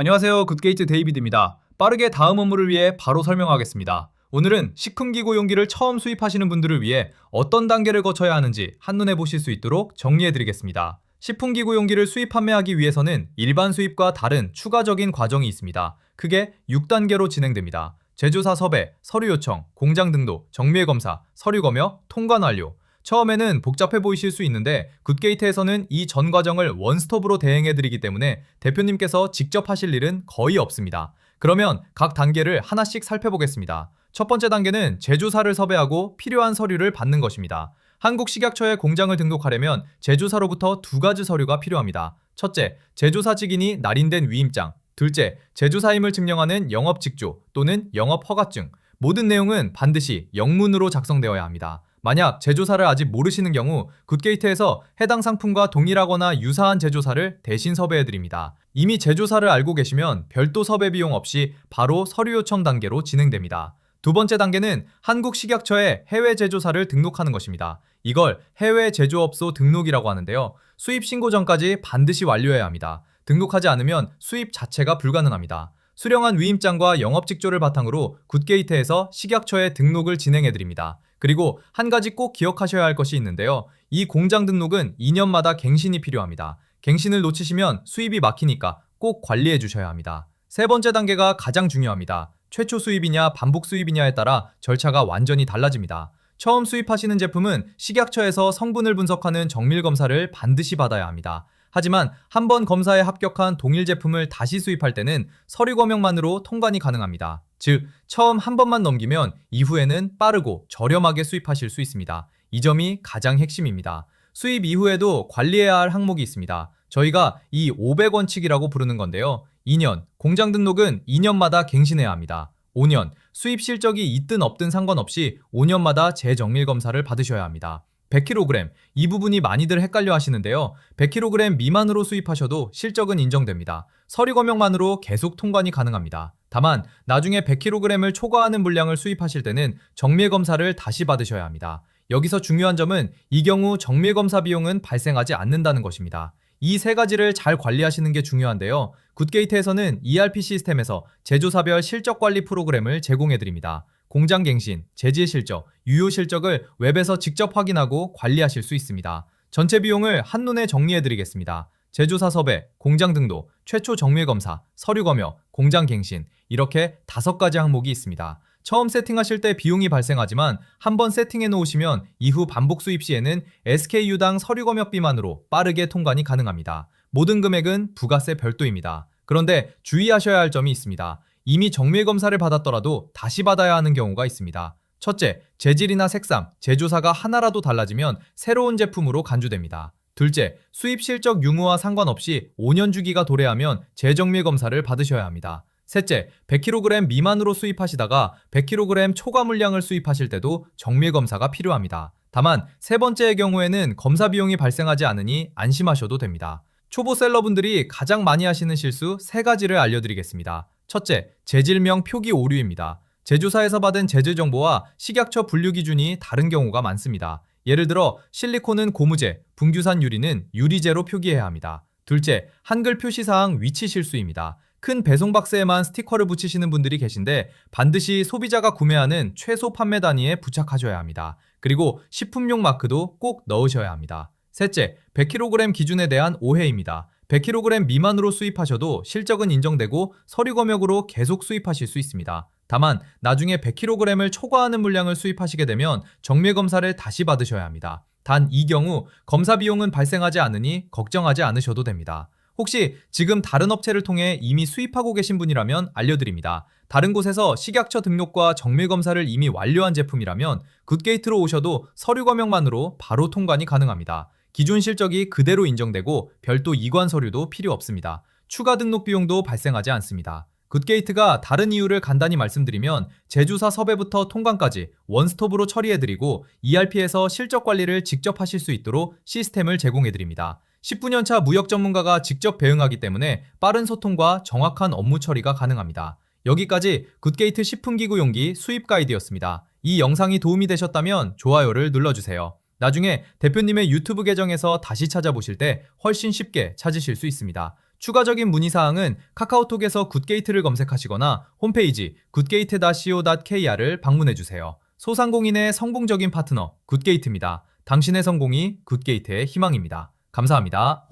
안녕하세요. 굿게이트 데이비드입니다. 빠르게 다음 업무를 위해 바로 설명하겠습니다. 오늘은 식품기구 용기를 처음 수입하시는 분들을 위해 어떤 단계를 거쳐야 하는지 한눈에 보실 수 있도록 정리해드리겠습니다. 식품기구 용기를 수입 판매하기 위해서는 일반 수입과 다른 추가적인 과정이 있습니다. 크게 6단계로 진행됩니다. 제조사 섭외, 서류 요청, 공장 등록, 정밀 검사, 서류 검역, 통관 완료. 처음에는 복잡해 보이실 수 있는데 굿게이트에서는 이 전 과정을 원스톱으로 대행해드리기 때문에 대표님께서 직접 하실 일은 거의 없습니다. 그러면 각 단계를 하나씩 살펴보겠습니다. 첫 번째 단계는 제조사를 섭외하고 필요한 서류를 받는 것입니다. 한국식약처에 공장을 등록하려면 제조사로부터 두 가지 서류가 필요합니다. 첫째, 제조사 직인이 날인된 위임장. 둘째, 제조사임을 증명하는 영업직조 또는 영업허가증. 모든 내용은 반드시 영문으로 작성되어야 합니다. 만약 제조사를 아직 모르시는 경우 굿게이트에서 해당 상품과 동일하거나 유사한 제조사를 대신 섭외해드립니다. 이미 제조사를 알고 계시면 별도 섭외 비용 없이 바로 서류 요청 단계로 진행됩니다. 두 번째 단계는 한국식약처에 해외 제조사를 등록하는 것입니다. 이걸 해외 제조업소 등록이라고 하는데요. 수입 신고 전까지 반드시 완료해야 합니다. 등록하지 않으면 수입 자체가 불가능합니다. 수령한 위임장과 영업직조를 바탕으로 굿게이트에서 식약처에 등록을 진행해드립니다. 그리고 한 가지 꼭 기억하셔야 할 것이 있는데요. 이 공장 등록은 2년마다 갱신이 필요합니다. 갱신을 놓치시면 수입이 막히니까 꼭 관리해 주셔야 합니다. 세 번째 단계가 가장 중요합니다. 최초 수입이냐 반복 수입이냐에 따라 절차가 완전히 달라집니다. 처음 수입하시는 제품은 식약처에서 성분을 분석하는 정밀 검사를 반드시 받아야 합니다. 하지만 한 번 검사에 합격한 동일 제품을 다시 수입할 때는 서류 검역만으로 통관이 가능합니다. 즉, 처음 한 번만 넘기면 이후에는 빠르고 저렴하게 수입하실 수 있습니다. 이 점이 가장 핵심입니다. 수입 이후에도 관리해야 할 항목이 있습니다. 저희가 이 500원칙이라고 부르는 건데요. 2년, 공장 등록은 2년마다 갱신해야 합니다. 5년, 수입 실적이 있든 없든 상관없이 5년마다 재정밀 검사를 받으셔야 합니다. 100kg, 이 부분이 많이들 헷갈려 하시는데요. 100kg 미만으로 수입하셔도 실적은 인정됩니다. 서류 검역만으로 계속 통관이 가능합니다. 다만 나중에 100kg을 초과하는 물량을 수입하실 때는 정밀 검사를 다시 받으셔야 합니다. 여기서 중요한 점은 이 경우 정밀 검사 비용은 발생하지 않는다는 것입니다. 이 세 가지를 잘 관리하시는 게 중요한데요. 굿게이트에서는 ERP 시스템에서 제조사별 실적 관리 프로그램을 제공해드립니다. 공장 갱신, 재질 실적, 유효 실적을 웹에서 직접 확인하고 관리하실 수 있습니다. 전체 비용을 한눈에 정리해드리겠습니다. 제조사 섭외, 공장 등록, 최초 정밀 검사, 서류 검역, 공장 갱신 이렇게 5가지 항목이 있습니다. 처음 세팅하실 때 비용이 발생하지만 한번 세팅해 놓으시면 이후 반복 수입 시에는 SKU당 서류 검역비만으로 빠르게 통관이 가능합니다. 모든 금액은 부가세 별도입니다. 그런데 주의하셔야 할 점이 있습니다. 이미 정밀 검사를 받았더라도 다시 받아야 하는 경우가 있습니다. 첫째, 재질이나 색상, 제조사가 하나라도 달라지면 새로운 제품으로 간주됩니다. 둘째, 수입 실적 유무와 상관없이 5년 주기가 도래하면 재정밀 검사를 받으셔야 합니다. 셋째, 100kg 미만으로 수입하시다가 100kg 초과 물량을 수입하실 때도 정밀 검사가 필요합니다. 다만 세 번째의 경우에는 검사 비용이 발생하지 않으니 안심하셔도 됩니다. 초보 셀러분들이 가장 많이 하시는 실수 3가지를 알려드리겠습니다. 첫째, 재질명 표기 오류입니다. 제조사에서 받은 재질 정보와 식약처 분류 기준이 다른 경우가 많습니다. 예를 들어 실리콘은 고무재, 분규산 유리는 유리재로 표기해야 합니다. 둘째, 한글 표시사항 위치 실수입니다. 큰 배송 박스에만 스티커를 붙이시는 분들이 계신데 반드시 소비자가 구매하는 최소 판매 단위에 부착하셔야 합니다. 그리고 식품용 마크도 꼭 넣으셔야 합니다. 셋째, 100kg 기준에 대한 오해입니다. 100kg 미만으로 수입하셔도 실적은 인정되고 서류 검역으로 계속 수입하실 수 있습니다. 다만 나중에 100kg을 초과하는 물량을 수입하시게 되면 정밀 검사를 다시 받으셔야 합니다. 단 이 경우 검사 비용은 발생하지 않으니 걱정하지 않으셔도 됩니다. 혹시 지금 다른 업체를 통해 이미 수입하고 계신 분이라면 알려드립니다. 다른 곳에서 식약처 등록과 정밀 검사를 이미 완료한 제품이라면 굿게이트로 오셔도 서류 검역만으로 바로 통관이 가능합니다. 기존 실적이 그대로 인정되고 별도 이관 서류도 필요 없습니다. 추가 등록 비용도 발생하지 않습니다. 굿게이트가 다른 이유를 간단히 말씀드리면 제조사 섭외부터 통관까지 원스톱으로 처리해드리고 ERP에서 실적 관리를 직접 하실 수 있도록 시스템을 제공해드립니다. 19년차 무역 전문가가 직접 배응하기 때문에 빠른 소통과 정확한 업무 처리가 가능합니다. 여기까지 굿게이트 식품기구 용기 수입 가이드였습니다. 이 영상이 도움이 되셨다면 좋아요를 눌러주세요. 나중에 대표님의 유튜브 계정에서 다시 찾아보실 때 훨씬 쉽게 찾으실 수 있습니다. 추가적인 문의사항은 카카오톡에서 굿게이트를 검색하시거나 홈페이지 goodgate.co.kr을 방문해주세요. 소상공인의 성공적인 파트너 굿게이트입니다. 당신의 성공이 굿게이트의 희망입니다. 감사합니다.